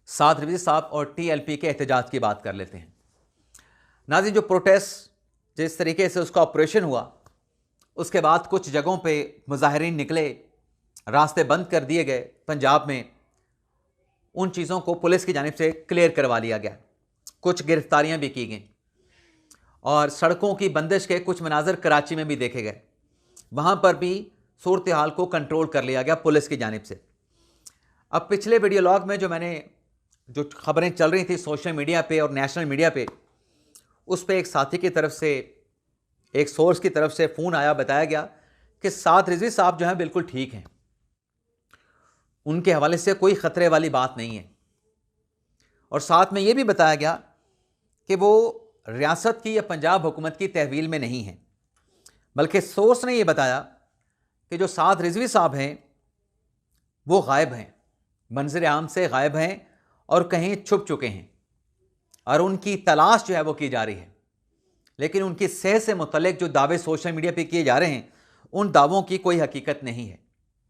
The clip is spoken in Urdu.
سعد رضوی صاحب اور ٹی ایل پی کے احتجاج کی بات کر لیتے ہیں۔ ناظرین، جو پروٹیسٹ جس طریقے سے اس کا آپریشن ہوا، اس کے بعد کچھ جگہوں پہ مظاہرین نکلے، راستے بند کر دیے گئے پنجاب میں، ان چیزوں کو پولیس کی جانب سے کلیئر کروا لیا گیا، کچھ گرفتاریاں بھی کی گئیں، اور سڑکوں کی بندش کے کچھ مناظر کراچی میں بھی دیکھے گئے، وہاں پر بھی صورتحال کو کنٹرول کر لیا گیا پولیس کی جانب سے۔ اب پچھلے ویڈیو لاگ میں جو خبریں چل رہی تھیں سوشل میڈیا پہ اور نیشنل میڈیا پہ، اس پہ ایک ساتھی کی طرف سے، ایک سورس کی طرف سے فون آیا، بتایا گیا کہ سعد رضوی صاحب جو ہیں بالکل ٹھیک ہیں، ان کے حوالے سے کوئی خطرے والی بات نہیں ہے، اور ساتھ میں یہ بھی بتایا گیا کہ وہ ریاست کی یا پنجاب حکومت کی تحویل میں نہیں ہیں، بلکہ سورس نے یہ بتایا کہ جو سعد رضوی صاحب ہیں وہ غائب ہیں، منظر عام سے غائب ہیں اور کہیں چھپ چکے ہیں، اور ان کی تلاش جو ہے وہ کی جا رہی ہے، لیکن ان کی صحت سے متعلق جو دعوے سوشل میڈیا پہ کیے جا رہے ہیں، ان دعووں کی کوئی حقیقت نہیں ہے۔